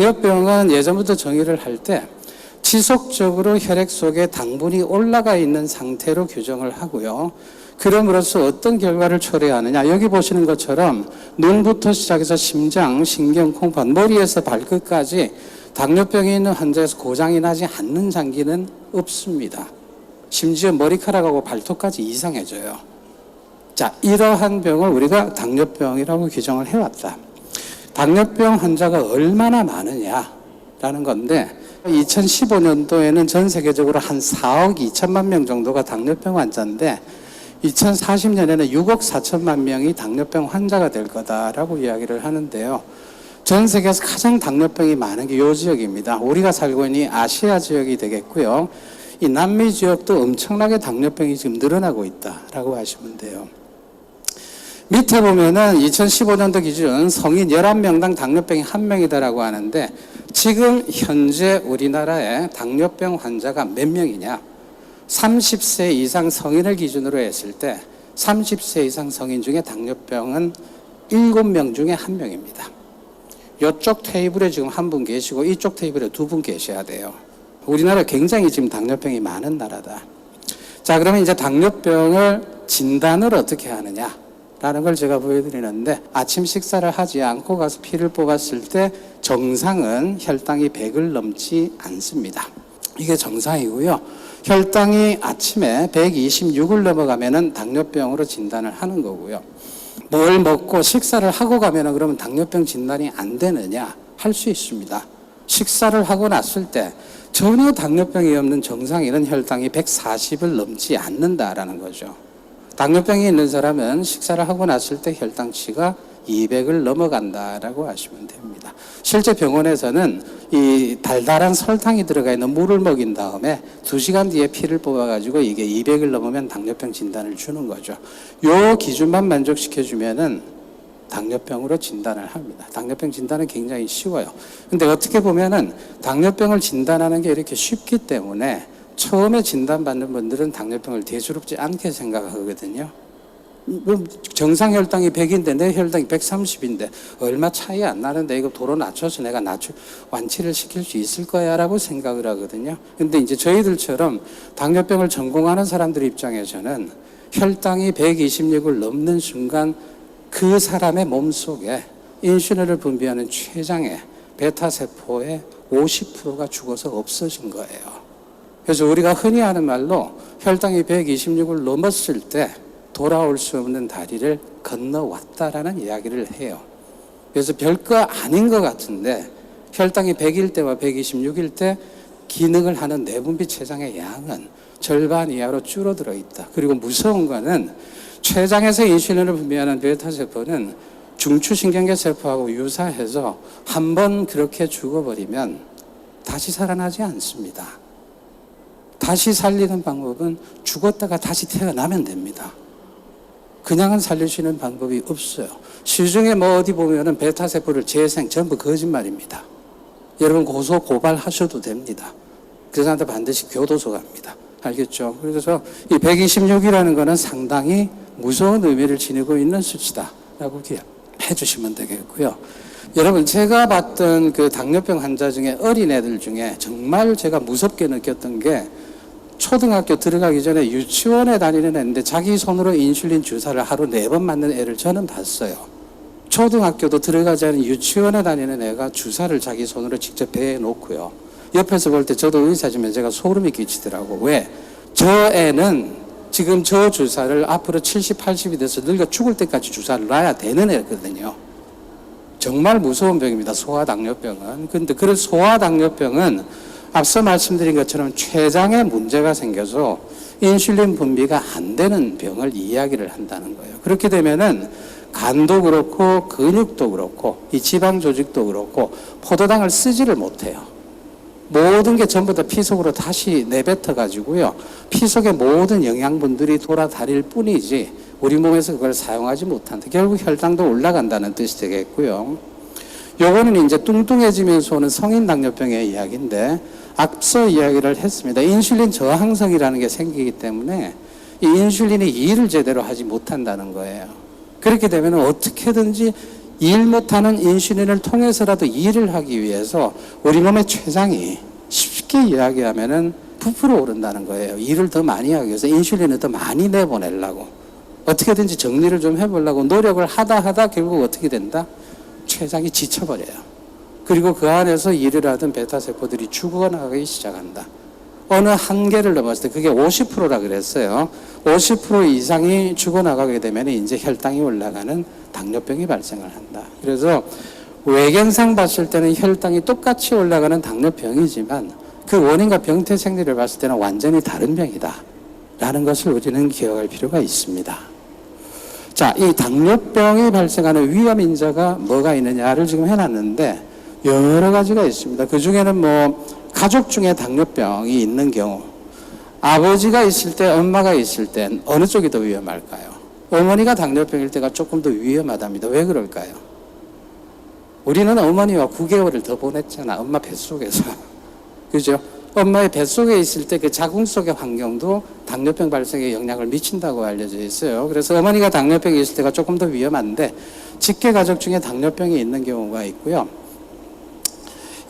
당뇨병은 예전부터 정의를 할 때 지속적으로 혈액 속에 당분이 올라가 있는 상태로 규정을 하고요. 그럼으로써 어떤 결과를 초래하느냐. 여기 보시는 것처럼 눈부터 시작해서 심장, 신경, 콩팥, 머리에서 발끝까지 당뇨병이 있는 환자에서 고장이 나지 않는 장기는 없습니다. 심지어 머리카락하고 발톱까지 이상해져요. 자, 이러한 병을 우리가 당뇨병이라고 규정을 해왔다. 당뇨병 환자가 얼마나 많으냐라는 건데 2015년도에는 전 세계적으로 한 4억 2천만 명 정도가 당뇨병 환자인데 2040년에는 6억 4천만 명이 당뇨병 환자가 될 거다라고 이야기를 하는데요. 전 세계에서 가장 당뇨병이 많은 게 이 지역입니다. 우리가 살고 있는 아시아 지역이 되겠고요. 이 남미 지역도 엄청나게 당뇨병이 지금 늘어나고 있다라고 하시면 돼요. 밑에 보면은 2015년도 기준 성인 11명당 당뇨병이 1명이다라고 하는데 지금 현재 우리나라에 당뇨병 환자가 몇 명이냐? 30세 이상 성인을 기준으로 했을 때 30세 이상 성인 중에 당뇨병은 7명 중에 1명입니다. 이쪽 테이블에 지금 한 분 계시고 이쪽 테이블에 2분 계셔야 돼요. 우리나라 굉장히 지금 당뇨병이 많은 나라다. 자, 그러면 이제 당뇨병을 진단을 어떻게 하느냐? 라는 걸 제가 보여드리는데 아침 식사를 하지 않고 가서 피를 뽑았을 때 정상은 혈당이 100을 넘지 않습니다. 이게 정상이고요. 혈당이 아침에 126을 넘어가면은 당뇨병으로 진단을 하는 거고요. 뭘 먹고 식사를 하고 가면은 그러면 당뇨병 진단이 안 되느냐? 할 수 있습니다. 식사를 하고 났을 때 전혀 당뇨병이 없는 정상인은 혈당이 140을 넘지 않는다라는 거죠. 당뇨병이 있는 사람은 식사를 하고 났을 때 혈당치가 200을 넘어간다라고 하시면 됩니다. 실제 병원에서는 이 달달한 설탕이 들어가 있는 물을 먹인 다음에 2시간 뒤에 피를 뽑아가지고 이게 200을 넘으면 당뇨병 진단을 주는 거죠. 요 기준만 만족시켜주면은 당뇨병으로 진단을 합니다. 당뇨병 진단은 굉장히 쉬워요. 근데 어떻게 보면은 당뇨병을 진단하는 게 이렇게 쉽기 때문에 처음에 진단받는 분들은 당뇨병을 대수롭지 않게 생각하거든요. 정상 혈당이 100인데 내 혈당이 130인데 얼마 차이 안 나는데 이거 도로 낮춰서 내가 완치를 시킬 수 있을 거야 라고 생각을 하거든요. 근데 이제 저희들처럼 당뇨병을 전공하는 사람들 입장에서는 혈당이 126을 넘는 순간 그 사람의 몸속에 인슐린을 분비하는 췌장의 베타세포의 50%가 죽어서 없어진 거예요. 그래서 우리가 흔히 하는 말로 혈당이 126을 넘었을 때 돌아올 수 없는 다리를 건너왔다라는 이야기를 해요. 그래서 별거 아닌 것 같은데 혈당이 100일 때와 126일 때 기능을 하는 내분비 췌장의 양은 절반 이하로 줄어들어 있다. 그리고 무서운 거는 췌장에서 인슐린을 분비하는 베타세포는 중추신경계 세포하고 유사해서 한번 그렇게 죽어버리면 다시 살아나지 않습니다. 다시 살리는 방법은 죽었다가 다시 태어나면 됩니다. 그냥은 살릴 수 있는 방법이 없어요. 시중에 뭐 어디 보면은 베타세포를 재생, 전부 거짓말입니다. 여러분 고소고발하셔도 됩니다. 그 사람한테 반드시 교도소 갑니다. 알겠죠? 그래서 이 126이라는 거는 상당히 무서운 의미를 지니고 있는 수치다라고 해 주시면 되겠고요. 여러분, 제가 봤던 그 당뇨병 환자 중에 어린애들 중에 정말 제가 무섭게 느꼈던 게 초등학교 들어가기 전에 유치원에 다니는 애인데 자기 손으로 인슐린 주사를 하루 4번 맞는 애를 저는 봤어요. 초등학교도 들어가지 않은 유치원에 다니는 애가 주사를 자기 손으로 직접 배에 놓고요. 옆에서 볼 때 저도 의사지만 제가 소름이 끼치더라고. 왜? 저 애는 지금 저 주사를 앞으로 70, 80이 돼서 늙어 죽을 때까지 주사를 놔야 되는 애거든요. 정말 무서운 병입니다. 소아당뇨병은. 그런데 그 소아당뇨병은 앞서 말씀드린 것처럼 췌장에 문제가 생겨서 인슐린 분비가 안 되는 병을 이야기를 한다는 거예요. 그렇게 되면은 간도 그렇고 근육도 그렇고 이 지방 조직도 그렇고 포도당을 쓰지를 못해요. 모든 게 전부 다 피 속으로 다시 내뱉어 가지고요. 피 속의 모든 영양분들이 돌아다닐 뿐이지 우리 몸에서 그걸 사용하지 못한다. 결국 혈당도 올라간다는 뜻이 되겠고요. 요거는 이제 뚱뚱해지면서 오는 성인 당뇨병의 이야기인데 앞서 이야기를 했습니다. 인슐린 저항성이라는 게 생기기 때문에 이 인슐린이 일을 제대로 하지 못한다는 거예요. 그렇게 되면 어떻게든지 일 못하는 인슐린을 통해서라도 일을 하기 위해서 우리 몸의 췌장이 쉽게 이야기하면은 부풀어 오른다는 거예요. 일을 더 많이 하기 위해서 인슐린을 더 많이 내보내려고. 어떻게든지 정리를 좀 해보려고 노력을 하다 결국 어떻게 된다? 췌장이 지쳐버려요. 그리고 그 안에서 일을 하던 베타세포들이 죽어나가기 시작한다. 어느 한계를 넘었을 때 그게 50%라 그랬어요. 50% 이상이 죽어나가게 되면 이제 혈당이 올라가는 당뇨병이 발생을 한다. 그래서 외견상 봤을 때는 혈당이 똑같이 올라가는 당뇨병이지만 그 원인과 병태 생리를 봤을 때는 완전히 다른 병이다 라는 것을 우리는 기억할 필요가 있습니다. 자, 이 당뇨병이 발생하는 위험 인자가 뭐가 있느냐를 지금 해놨는데 여러 가지가 있습니다. 그 중에는 뭐 가족 중에 당뇨병이 있는 경우, 아버지가 있을 때, 엄마가 있을 때 어느 쪽이 더 위험할까요? 어머니가 당뇨병일 때가 조금 더 위험하답니다. 왜 그럴까요? 우리는 어머니와 9개월을 더 보냈잖아. 엄마 뱃속에서. 그죠? 엄마의 뱃속에 있을 때 그 자궁 속의 환경도 당뇨병 발생에 영향을 미친다고 알려져 있어요. 그래서 어머니가 당뇨병이 있을 때가 조금 더 위험한데 직계 가족 중에 당뇨병이 있는 경우가 있고요.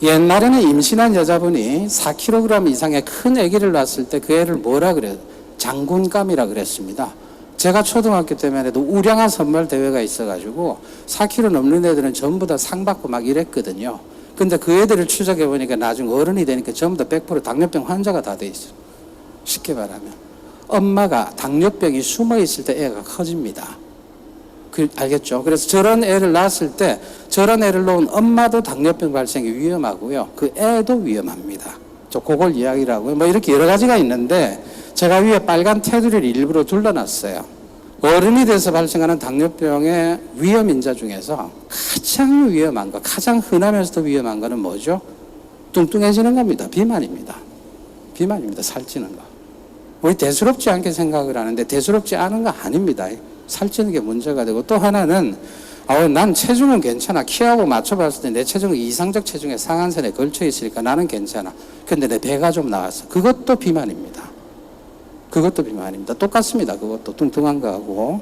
옛날에는 임신한 여자분이 4kg 이상의 큰 아기를 낳았을 때 그 애를 뭐라 그래요? 장군감이라 그랬습니다. 제가 초등학교 때만 해도 우량한 선발 대회가 있어가지고 4kg 넘는 애들은 전부 다 상 받고 막 이랬거든요. 근데 그 애들을 추적해 보니까 나중에 어른이 되니까 전부 다 100% 당뇨병 환자가 다 돼 있어요. 쉽게 말하면 엄마가 당뇨병이 숨어 있을 때 애가 커집니다. 알겠죠? 그래서 저런 애를 낳았을 때 저런 애를 놓은 엄마도 당뇨병 발생이 위험하고요. 그 애도 위험합니다. 그걸 이야기를 하고요. 뭐 이렇게 여러 가지가 있는데 제가 위에 빨간 테두리를 일부러 둘러놨어요. 어른이 돼서 발생하는 당뇨병의 위험 인자 중에서 가장 위험한 거, 가장 흔하면서도 위험한 거는 뭐죠? 뚱뚱해지는 겁니다. 비만입니다. 비만입니다. 살찌는 거. 우리 대수롭지 않게 생각을 하는데 대수롭지 않은 거 아닙니다. 살찌는 게 문제가 되고 또 하나는 난 체중은 괜찮아. 키하고 맞춰봤을 때 내 체중은 이상적 체중의 상한선에 걸쳐 있으니까 나는 괜찮아. 근데 내 배가 좀 나왔어. 그것도 비만입니다. 그것도 비만입니다. 똑같습니다. 그것도 뚱뚱한 거하고.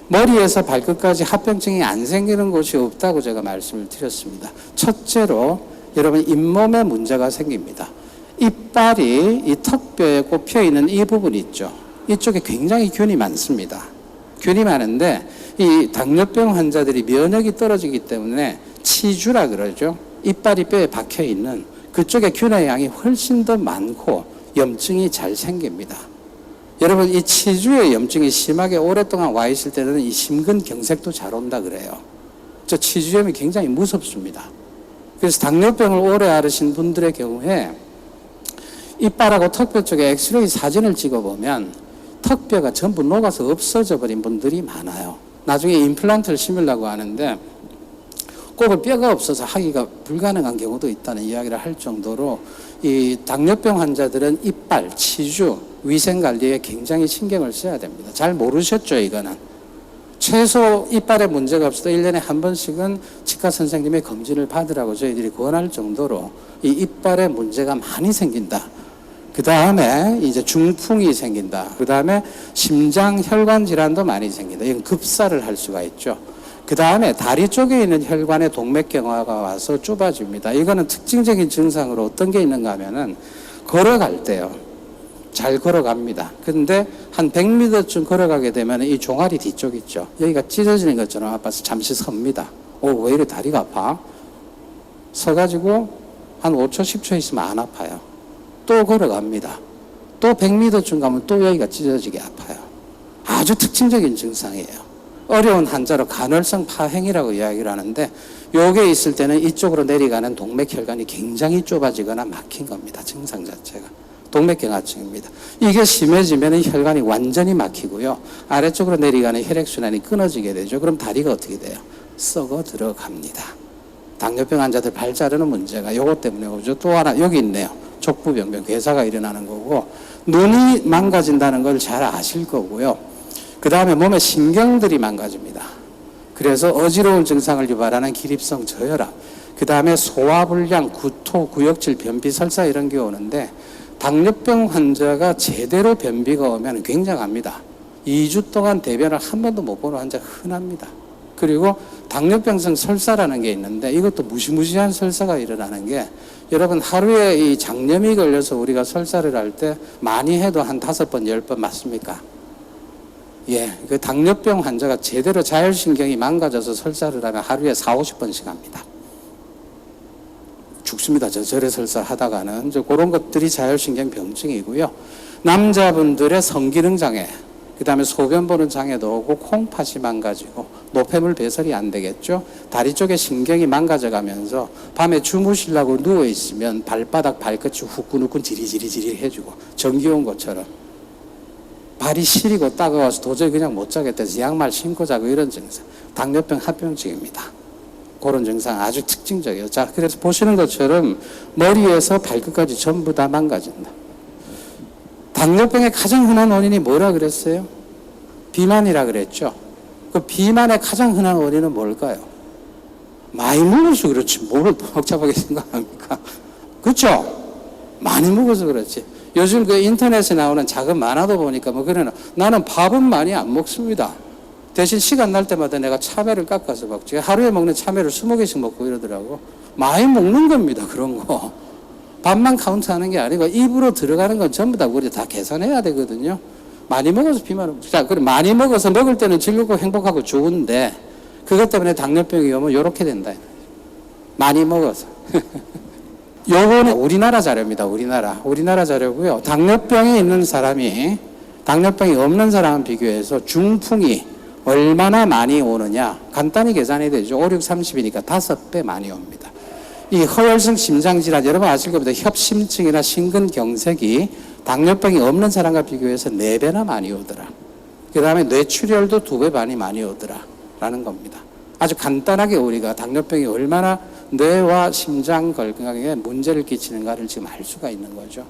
머리에서 발끝까지 합병증이 안 생기는 곳이 없다고 제가 말씀을 드렸습니다. 첫째로 여러분 잇몸에 문제가 생깁니다. 이빨이 이 턱뼈에 꼽혀 있는 이 부분 있죠. 이쪽에 굉장히 균이 많습니다. 균이 많은데 이 당뇨병 환자들이 면역이 떨어지기 때문에 치주라 그러죠. 이빨이 뼈에 박혀 있는 그쪽에 균의 양이 훨씬 더 많고 염증이 잘 생깁니다. 여러분 이 치주에 염증이 심하게 오랫동안 와 있을 때는 이 심근경색도 잘 온다 그래요. 저 치주염이 굉장히 무섭습니다. 그래서 당뇨병을 오래 앓으신 분들의 경우에 이빨하고 턱뼈 쪽에 엑스레이 사진을 찍어보면 턱뼈가 전부 녹아서 없어져 버린 분들이 많아요. 나중에 임플란트를 심으려고 하는데 꼭 뼈가 없어서 하기가 불가능한 경우도 있다는 이야기를 할 정도로 이 당뇨병 환자들은 이빨, 치주, 위생관리에 굉장히 신경을 써야 됩니다. 잘 모르셨죠, 이거는. 최소 이빨에 문제가 없어도 1년에 한 번씩은 치과 선생님의 검진을 받으라고 저희들이 권할 정도로 이 이빨에 문제가 많이 생긴다. 그 다음에 이제 중풍이 생긴다. 그 다음에 심장 혈관 질환도 많이 생긴다. 이건 급사를 할 수가 있죠. 그 다음에 다리 쪽에 있는 혈관에 동맥경화가 와서 좁아집니다. 이거는 특징적인 증상으로 어떤 게 있는가 하면은 걸어갈 때요. 잘 걸어갑니다. 근데 한 100m쯤 걸어가게 되면 이 종아리 뒤쪽 있죠. 여기가 찢어지는 것처럼 아파서 잠시 섭니다. 왜 이래 다리가 아파? 서가지고 한 5초, 10초 있으면 안 아파요. 또 걸어갑니다. 또 100m쯤 가면 또 여기가 찢어지게 아파요. 아주 특징적인 증상이에요. 어려운 환자로 간헐성 파행이라고 이야기를 하는데 요게 있을 때는 이쪽으로 내려가는 동맥혈관이 굉장히 좁아지거나 막힌 겁니다. 증상 자체가. 동맥경화증입니다. 이게 심해지면 혈관이 완전히 막히고요. 아래쪽으로 내려가는 혈액순환이 끊어지게 되죠. 그럼 다리가 어떻게 돼요? 썩어 들어갑니다. 당뇨병 환자들 발 자르는 문제가 요것 때문에 오죠. 또 하나 여기 있네요. 족부병변, 괴사가 일어나는 거고 눈이 망가진다는 걸 잘 아실 거고요. 그 다음에 몸의 신경들이 망가집니다. 그래서 어지러운 증상을 유발하는 기립성 저혈압, 그 다음에 소화불량, 구토, 구역질, 변비, 설사 이런 게 오는데 당뇨병 환자가 제대로 변비가 오면 굉장합니다. 2주 동안 대변을 한 번도 못 보는 환자 흔합니다. 그리고 당뇨병성 설사라는 게 있는데 이것도 무시무시한 설사가 일어나는 게 여러분 하루에 이 장염이 걸려서 우리가 설사를 할 때 많이 해도 한 5번, 10번 맞습니까? 예, 그 당뇨병 환자가 제대로 자율신경이 망가져서 설사를 하면 하루에 40-50번씩 합니다. 죽습니다. 저절에 설사 하다가는. 그런 것들이 자율신경 병증이고요. 남자분들의 성기능 장애, 그 다음에 소변 보는 장애도 오고 콩팥이 망가지고 노폐물 배설이 안 되겠죠. 다리 쪽에 신경이 망가져가면서 밤에 주무시려고 누워있으면 발바닥 발끝이 후끈후끈 지리지리 해주고 전기 온 것처럼 발이 시리고 따가워서 도저히 그냥 못 자겠다 해서 양말 신고 자고 이런 증상. 당뇨병 합병증입니다. 그런 증상 아주 특징적이에요. 자, 그래서 보시는 것처럼 머리에서 발끝까지 전부 다 망가진다. 당뇨병의 가장 흔한 원인이 뭐라 그랬어요? 비만이라 그랬죠. 그 비만의 가장 흔한 원인은 뭘까요? 많이 먹어서 그렇지 뭘 복잡하게 생각합니까? 그렇죠? 많이 먹어서 그렇지. 요즘 그 인터넷에 나오는 작은 만화도 보니까 뭐 그러나 나는 밥은 많이 안 먹습니다. 대신 시간 날 때마다 내가 참외를 깎아서 먹지. 하루에 먹는 참외를 20개씩 먹고 이러더라고. 많이 먹는 겁니다. 그런 거. 밥만 카운트하는 게 아니고 입으로 들어가는 건 전부 다 우리 다 계산해야 되거든요. 많이 먹어서 비만을. 자, 그럼 많이 먹어서 먹을 때는 즐겁고 행복하고 좋은데 그것 때문에 당뇨병이 오면 이렇게 된다. 많이 먹어서. 요거는 우리나라 자료입니다. 우리나라 자료고요. 당뇨병이 있는 사람이 당뇨병이 없는 사람과 비교해서 중풍이 얼마나 많이 오느냐 간단히 계산이 되죠. 5, 6, 30이니까 5배 많이 옵니다. 이 허혈성 심장질환 여러분 아실 겁니다. 협심증이나 심근경색이 당뇨병이 없는 사람과 비교해서 4배나 많이 오더라. 그 다음에 뇌출혈도 2배 반이 많이 오더라 라는 겁니다. 아주 간단하게 우리가 당뇨병이 얼마나 뇌와 심장 건강에 문제를 끼치는가를 지금 알 수가 있는 거죠.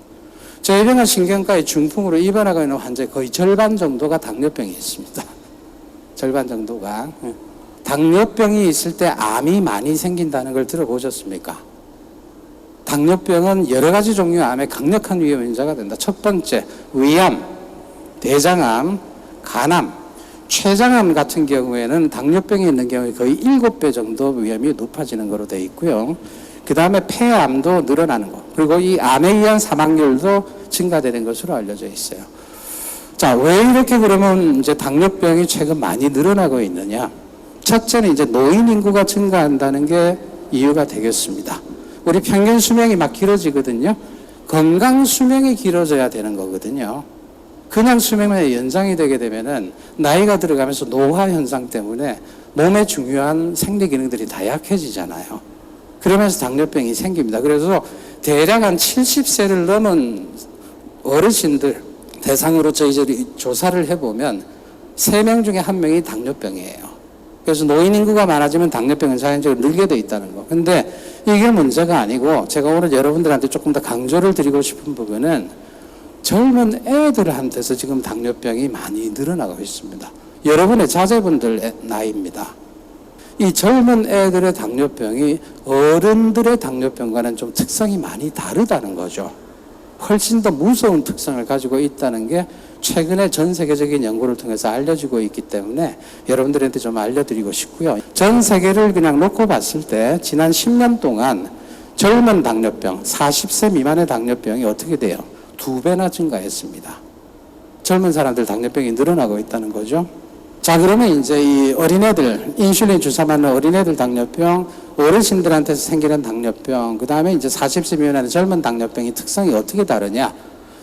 저희 병원 신경과에 중풍으로 입원하고 있는 환자의 거의 절반 정도가 당뇨병이 있습니다. 절반 정도가. 당뇨병이 있을 때 암이 많이 생긴다는 걸 들어보셨습니까? 당뇨병은 여러 가지 종류의 암에 강력한 위험 인자가 된다. 첫 번째, 위암, 대장암, 간암, 췌장암 같은 경우에는 당뇨병이 있는 경우에 거의 7배 정도 위험이 높아지는 것으로 되어 있고요. 그 다음에 폐암도 늘어나는 것. 그리고 이 암에 의한 사망률도 증가되는 것으로 알려져 있어요. 자, 왜 이렇게 그러면 이제 당뇨병이 최근 많이 늘어나고 있느냐? 첫째는 이제 노인 인구가 증가한다는 게 이유가 되겠습니다. 우리 평균 수명이 막 길어지거든요. 건강 수명이 길어져야 되는 거거든요. 그냥 수명만 연장이 되게 되면은 나이가 들어가면서 노화 현상 때문에 몸의 중요한 생리 기능들이 다 약해지잖아요. 그러면서 당뇨병이 생깁니다. 그래서 대략 한 70세를 넘은 어르신들 대상으로 저희들이 조사를 해보면 3명 중에 1명이 당뇨병이에요. 그래서 노인 인구가 많아지면 당뇨병은 자연적으로 늘게 돼 있다는 거. 근데 이게 문제가 아니고 제가 오늘 여러분들한테 조금 더 강조를 드리고 싶은 부분은 젊은 애들한테서 지금 당뇨병이 많이 늘어나고 있습니다. 여러분의 자제분들 나이입니다. 이 젊은 애들의 당뇨병이 어른들의 당뇨병과는 좀 특성이 많이 다르다는 거죠. 훨씬 더 무서운 특성을 가지고 있다는 게 최근에 전 세계적인 연구를 통해서 알려지고 있기 때문에 여러분들한테 좀 알려드리고 싶고요. 전 세계를 그냥 놓고 봤을 때 지난 10년 동안 젊은 당뇨병, 40세 미만의 당뇨병이 어떻게 돼요? 2배나 증가했습니다. 젊은 사람들 당뇨병이 늘어나고 있다는 거죠. 자, 그러면 이제 이 어린애들, 인슐린 주사 맞는 어린애들 당뇨병, 어르신들한테서 생기는 당뇨병, 그 다음에 이제 40세 미만의 젊은 당뇨병이 특성이 어떻게 다르냐?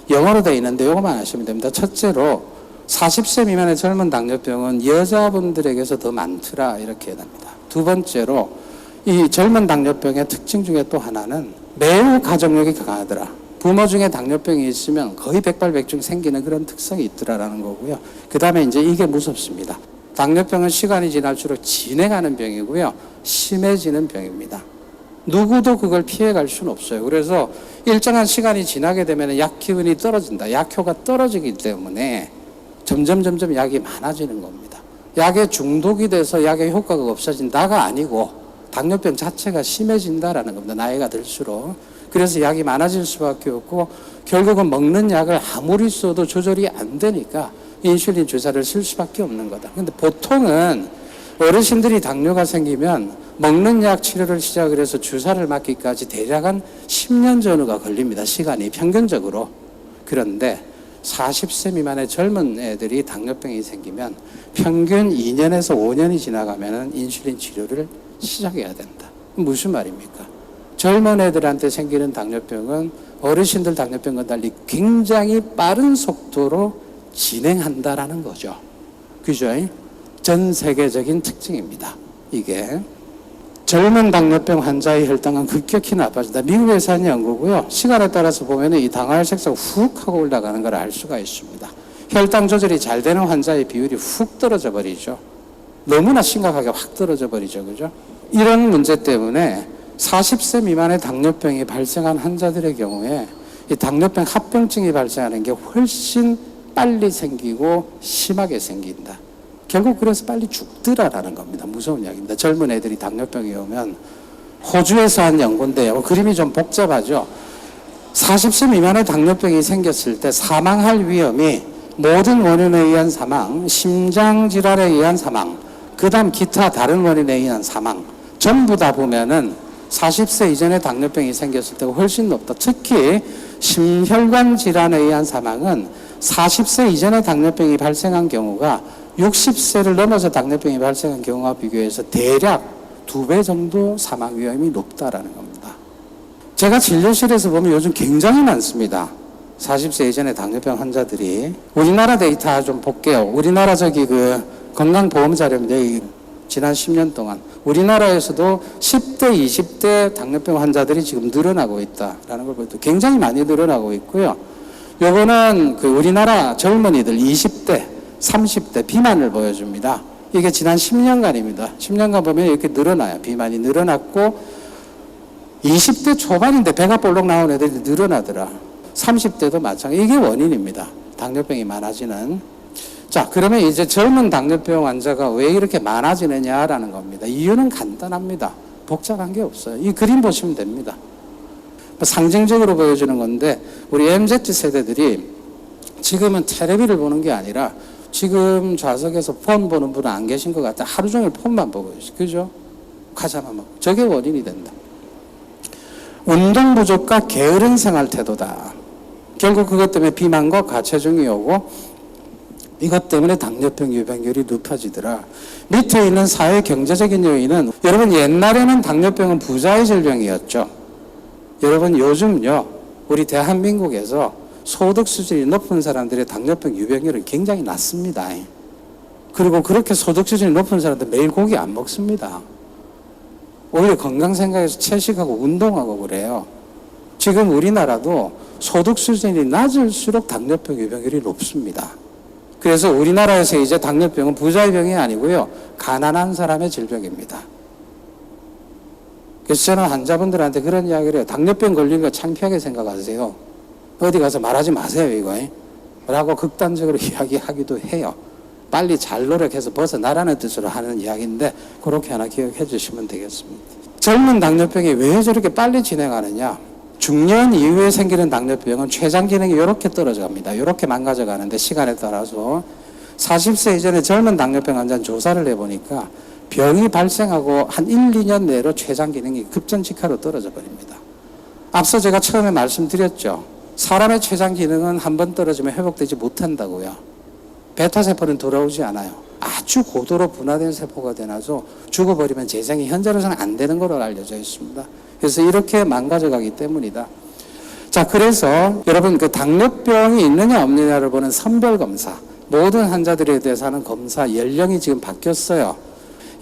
영어로 되어 있는데 이것만 아시면 됩니다. 첫째로 40세 미만의 젊은 당뇨병은 여자분들에게서 더 많더라 이렇게 됩니다. 두 번째로 이 젊은 당뇨병의 특징 중에 또 하나는 매우 가족력이 강하더라. 부모 중에 당뇨병이 있으면 거의 백발백중 생기는 그런 특성이 있더라라는 거고요. 그 다음에 이제 이게 무섭습니다. 당뇨병은 시간이 지날수록 진행하는 병이고요. 심해지는 병입니다. 누구도 그걸 피해갈 수는 없어요. 그래서 일정한 시간이 지나게 되면 약 기운이 떨어진다. 약효가 떨어지기 때문에 점점 약이 많아지는 겁니다. 약에 중독이 돼서 약의 효과가 없어진다가 아니고 당뇨병 자체가 심해진다라는 겁니다. 나이가 들수록. 그래서 약이 많아질 수밖에 없고 결국은 먹는 약을 아무리 써도 조절이 안 되니까 인슐린 주사를 쓸 수밖에 없는 거다. 근데 보통은 어르신들이 당뇨가 생기면 먹는 약 치료를 시작을 해서 주사를 맞기까지 대략 한 10년 전후가 걸립니다. 시간이 평균적으로. 그런데 40세 미만의 젊은 애들이 당뇨병이 생기면 평균 2년에서 5년이 지나가면 인슐린 치료를 시작해야 된다. 무슨 말입니까? 젊은 애들한테 생기는 당뇨병은 어르신들 당뇨병과 달리 굉장히 빠른 속도로 진행한다라는 거죠. 그죠? 전 세계적인 특징입니다. 이게 젊은 당뇨병 환자의 혈당은 급격히 나빠진다. 미국에서 한 연구고요. 시간에 따라서 보면 이 당화혈 색소가 훅 하고 올라가는 걸 알 수가 있습니다. 혈당 조절이 잘 되는 환자의 비율이 훅 떨어져 버리죠. 너무나 심각하게 확 떨어져 버리죠. 그죠? 이런 문제 때문에 40세 미만의 당뇨병이 발생한 환자들의 경우에 이 당뇨병 합병증이 발생하는 게 훨씬 빨리 생기고 심하게 생긴다. 결국 그래서 빨리 죽더라라는 겁니다. 무서운 이야기입니다. 젊은 애들이 당뇨병이 오면 호주에서 한 연구인데요. 그림이 좀 복잡하죠. 40세 미만의 당뇨병이 생겼을 때 사망할 위험이 모든 원인에 의한 사망, 심장질환에 의한 사망, 그 다음 기타 다른 원인에 의한 사망 전부 다 보면은 40세 이전에 당뇨병이 생겼을 때가 훨씬 높다. 특히 심혈관 질환에 의한 사망은 40세 이전에 당뇨병이 발생한 경우가 60세를 넘어서 당뇨병이 발생한 경우와 비교해서 대략 2배 정도 사망 위험이 높다라는 겁니다. 제가 진료실에서 보면 요즘 굉장히 많습니다. 40세 이전에 당뇨병 환자들이. 우리나라 데이터 좀 볼게요. 우리나라 건강보험 자료인데 지난 10년 동안 우리나라에서도 10대, 20대 당뇨병 환자들이 지금 늘어나고 있다라는 걸 보여도 굉장히 많이 늘어나고 있고요. 요거는 우리나라 젊은이들 20대, 30대 비만을 보여줍니다. 이게 지난 10년간입니다. 10년간 보면 이렇게 늘어나요. 비만이 늘어났고 20대 초반인데 배가 볼록 나온 애들이 늘어나더라. 30대도 마찬가지. 이게 원인입니다. 당뇨병이 많아지는. 자, 그러면 이제 젊은 당뇨병 환자가 왜 이렇게 많아지느냐라는 겁니다. 이유는 간단합니다. 복잡한 게 없어요. 이 그림 보시면 됩니다. 상징적으로 보여주는 건데 우리 MZ 세대들이 지금은 텔레비를 보는 게 아니라 지금 좌석에서 폰 보는 분은 안 계신 것 같아. 하루 종일 폰만 보고 있어요. 그죠? 과자만 먹고. 저게 원인이 된다. 운동 부족과 게으른 생활 태도다. 결국 그것 때문에 비만과 과체중이 오고 이것 때문에 당뇨병 유병률이 높아지더라. 밑에 있는 사회 경제적인 요인은 여러분 옛날에는 당뇨병은 부자의 질병이었죠. 여러분 요즘요 우리 대한민국에서 소득 수준이 높은 사람들의 당뇨병 유병률은 굉장히 낮습니다. 그리고 그렇게 소득 수준이 높은 사람들 매일 고기 안 먹습니다. 오히려 건강 생각해서 채식하고 운동하고 그래요. 지금 우리나라도 소득 수준이 낮을수록 당뇨병 유병률이 높습니다. 그래서 우리나라에서 이제 당뇨병은 부자의 병이 아니고요. 가난한 사람의 질병입니다. 그래서 저는 환자분들한테 그런 이야기를 해요. 당뇨병 걸린 거 창피하게 생각하세요. 어디 가서 말하지 마세요, 이거. 라고 극단적으로 이야기하기도 해요. 빨리 잘 노력해서 벗어나라는 뜻으로 하는 이야기인데 그렇게 하나 기억해 주시면 되겠습니다. 젊은 당뇨병이 왜 저렇게 빨리 진행하느냐? 중년 이후에 생기는 당뇨병은 췌장 기능이 이렇게 떨어져 갑니다. 이렇게 망가져 가는데 시간에 따라서 40세 이전에 젊은 당뇨병 환자 조사를 해보니까 병이 발생하고 한 1, 2년 내로 췌장 기능이 급전직하로 떨어져 버립니다. 앞서 제가 처음에 말씀드렸죠. 사람의 췌장 기능은 한번 떨어지면 회복되지 못한다고요. 베타세포는 돌아오지 않아요. 아주 고도로 분화된 세포가 되나서 죽어버리면 재생이 현재로서는 안 되는 걸로 알려져 있습니다. 그래서 이렇게 망가져가기 때문이다. 자, 그래서 여러분 당뇨병이 있느냐 없느냐를 보는 선별검사, 모든 환자들에 대해서 하는 검사 연령이 지금 바뀌었어요.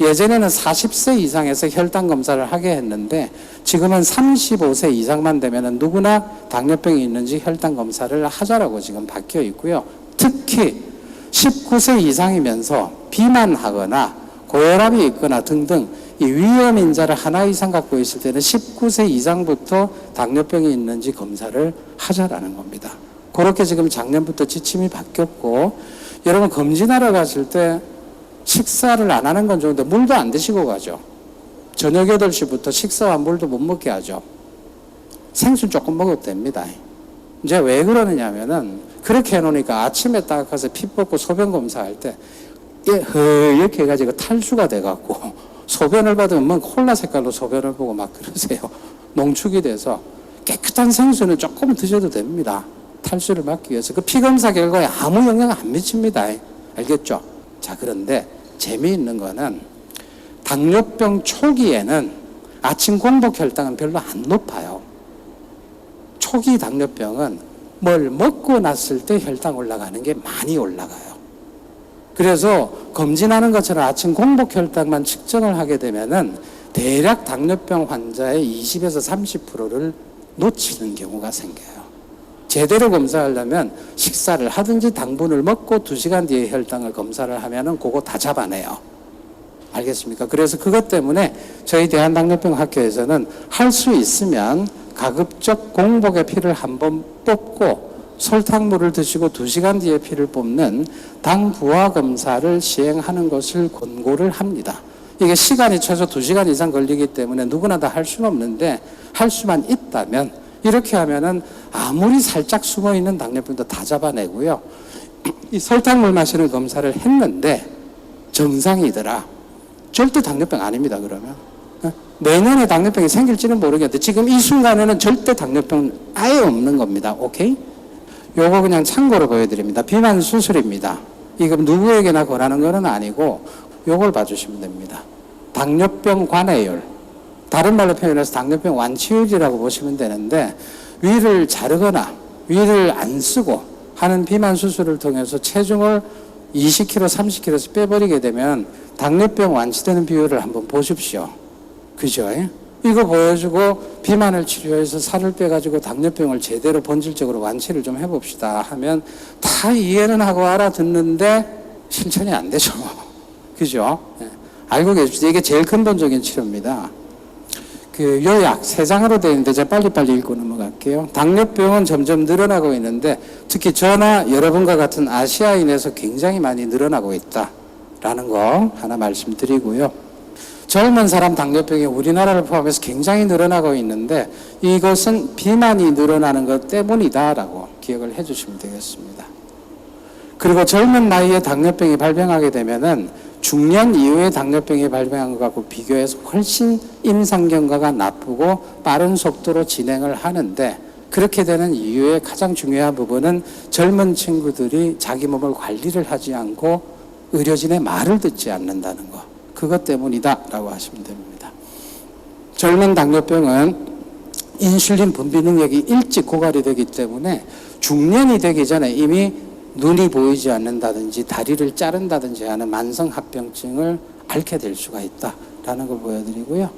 예전에는 40세 이상에서 혈당 검사를 하게 했는데 지금은 35세 이상만 되면 누구나 당뇨병이 있는지 혈당 검사를 하자라고 지금 바뀌어 있고요. 특히 19세 이상이면서 비만하거나 고혈압이 있거나 등등 이 위험 인자를 하나 이상 갖고 있을 때는 19세 이상부터 당뇨병이 있는지 검사를 하자라는 겁니다. 그렇게 지금 작년부터 지침이 바뀌었고 여러분 검진하러 갔을 때 식사를 안 하는 건 좋은데 물도 안 드시고 가죠. 저녁 8시부터 식사와 물도 못 먹게 하죠. 생수 조금 먹어도 됩니다. 이제 왜 그러느냐 하면은 그렇게 해놓으니까 아침에 딱 가서 피 뽑고 소변 검사할 때 허옇게 해가지고 탈수가 돼갖고 소변을 받으면 뭐 콜라 색깔로 소변을 보고 막 그러세요. 농축이 돼서 깨끗한 생수는 조금 드셔도 됩니다. 탈수를 막기 위해서. 그 피검사 결과에 아무 영향 안 미칩니다. 알겠죠? 자, 그런데 재미있는 거는 당뇨병 초기에는 아침 공복 혈당은 별로 안 높아요. 초기 당뇨병은 뭘 먹고 났을 때 혈당 올라가는 게 많이 올라가요. 그래서 검진하는 것처럼 아침 공복 혈당만 측정을 하게 되면은 대략 당뇨병 환자의 20에서 30%를 놓치는 경우가 생겨요. 제대로 검사하려면 식사를 하든지 당분을 먹고 2시간 뒤에 혈당을 검사를 하면은 그거 다 잡아내요. 알겠습니까? 그래서 그것 때문에 저희 대한당뇨병 학회에서는 할 수 있으면 가급적 공복의 피를 한번 뽑고 설탕물을 드시고 2시간 뒤에 피를 뽑는 당 부하 검사를 시행하는 것을 권고를 합니다. 이게 시간이 최소 2시간 이상 걸리기 때문에 누구나 다 할 수는 없는데 할 수만 있다면 이렇게 하면은 아무리 살짝 숨어 있는 당뇨병도 다 잡아내고요. 이 설탕물 마시는 검사를 했는데 정상이더라. 절대 당뇨병 아닙니다. 그러면 내년에 당뇨병이 생길지는 모르겠는데 지금 이 순간에는 절대 당뇨병 아예 없는 겁니다. 오케이? 요거 그냥 참고로 보여드립니다. 비만 수술입니다. 이거 누구에게나 권하는 건 아니고 요걸 봐주시면 됩니다. 당뇨병 관해율, 다른 말로 표현해서 당뇨병 완치율이라고 보시면 되는데, 위를 자르거나 위를 안 쓰고 하는 비만 수술을 통해서 체중을 20kg, 30kg씩 빼버리게 되면 당뇨병 완치되는 비율을 한번 보십시오. 그죠? 이거 보여주고 비만을 치료해서 살을 빼가지고 당뇨병을 제대로 본질적으로 완치를 좀 해봅시다 하면 다 이해는 하고 알아듣는데 실천이 안 되죠. 그죠? 네. 알고 계십시오. 이게 제일 근본적인 치료입니다. 그 요약 3장으로 되어 있는데 제가 빨리빨리 읽고 넘어갈게요. 당뇨병은 점점 늘어나고 있는데 특히 저나 여러분과 같은 아시아인에서 굉장히 많이 늘어나고 있다라는 거 하나 말씀드리고요. 젊은 사람 당뇨병이 우리나라를 포함해서 굉장히 늘어나고 있는데 이것은 비만이 늘어나는 것 때문이다라고 기억을 해주시면 되겠습니다. 그리고 젊은 나이에 당뇨병이 발병하게 되면은 중년 이후에 당뇨병이 발병한 것과 비교해서 훨씬 임상경과가 나쁘고 빠른 속도로 진행을 하는데, 그렇게 되는 이유의 가장 중요한 부분은 젊은 친구들이 자기 몸을 관리를 하지 않고 의료진의 말을 듣지 않는다는 것, 그것 때문이다 라고 하시면 됩니다. 젊은 당뇨병은 인슐린 분비 능력이 일찍 고갈이 되기 때문에 중년이 되기 전에 이미 눈이 보이지 않는다든지 다리를 자른다든지 하는 만성합병증을 앓게 될 수가 있다라는 걸 보여드리고요.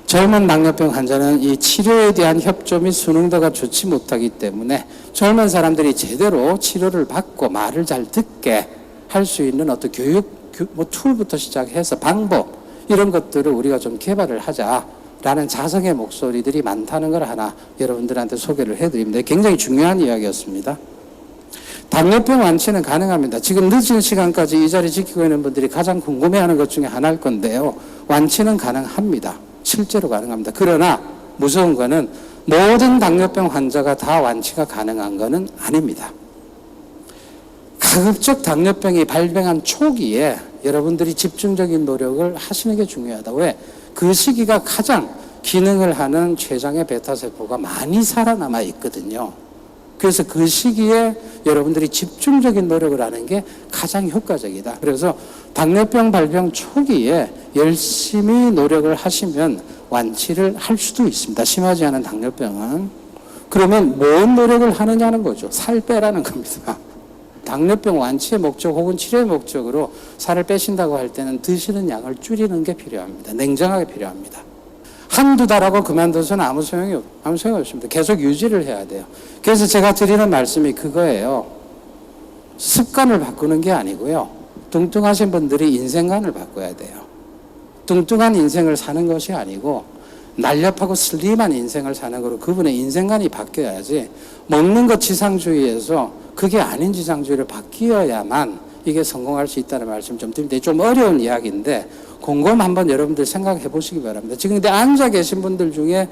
젊은 당뇨병 환자는 이 치료에 대한 협조 및 순응도가 좋지 못하기 때문에 젊은 사람들이 제대로 치료를 받고 말을 잘 듣게 할 수 있는 어떤 교육 툴부터 시작해서 방법, 이런 것들을 우리가 좀 개발을 하자라는 자성의 목소리들이 많다는 걸 하나 여러분들한테 소개를 해드립니다. 굉장히 중요한 이야기였습니다. 당뇨병 완치는 가능합니다. 지금 늦은 시간까지 이 자리 지키고 있는 분들이 가장 궁금해하는 것 중에 하나일 건데요. 완치는 가능합니다. 실제로 가능합니다. 그러나 무서운 거는 모든 당뇨병 환자가 다 완치가 가능한 것은 아닙니다. 가급적 당뇨병이 발병한 초기에 여러분들이 집중적인 노력을 하시는 게 중요하다. 왜? 그 시기가 가장 기능을 하는 췌장의 베타세포가 많이 살아남아 있거든요. 그래서 그 시기에 여러분들이 집중적인 노력을 하는 게 가장 효과적이다. 그래서 당뇨병 발병 초기에 열심히 노력을 하시면 완치를 할 수도 있습니다. 심하지 않은 당뇨병은. 그러면 뭔 노력을 하느냐는 거죠. 살 빼라는 겁니다. 당뇨병 완치의 목적 혹은 치료의 목적으로 살을 빼신다고 할 때는 드시는 양을 줄이는 게 필요합니다. 냉정하게 필요합니다. 한두 달하고 그만둬서는 아무 소용이 없습니다. 계속 유지를 해야 돼요. 그래서 제가 드리는 말씀이 그거예요. 습관을 바꾸는 게 아니고요. 뚱뚱하신 분들이 인생관을 바꿔야 돼요. 뚱뚱한 인생을 사는 것이 아니고 날렵하고 슬림한 인생을 사는 거로 그분의 인생관이 바뀌어야지, 먹는 것 지상주의에서 그게 아닌 지상주의로 바뀌어야만 이게 성공할 수 있다는 말씀 좀 드립니다. 좀 어려운 이야기인데 곰곰 한번 여러분들 생각해 보시기 바랍니다. 지금 근데 앉아 계신 분들 중에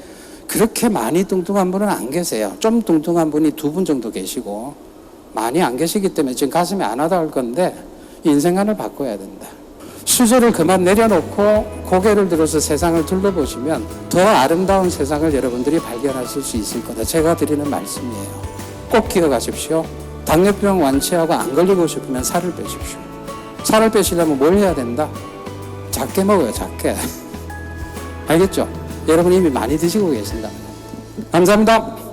그렇게 많이 뚱뚱한 분은 안 계세요. 좀 뚱뚱한 분이 2분 정도 계시고 많이 안 계시기 때문에 지금 가슴이 안 와닿을 건데, 인생관을 바꿔야 된다. 수저를 그만 내려놓고 고개를 들어서 세상을 둘러보시면 더 아름다운 세상을 여러분들이 발견하실 수 있을 거다. 제가 드리는 말씀이에요. 꼭 기억하십시오. 당뇨병 완치하고 안 걸리고 싶으면 살을 빼십시오. 살을 빼시려면 뭘 해야 된다? 작게 먹어요, 작게. 알겠죠? 여러분 이미 많이 드시고 계신다. 감사합니다.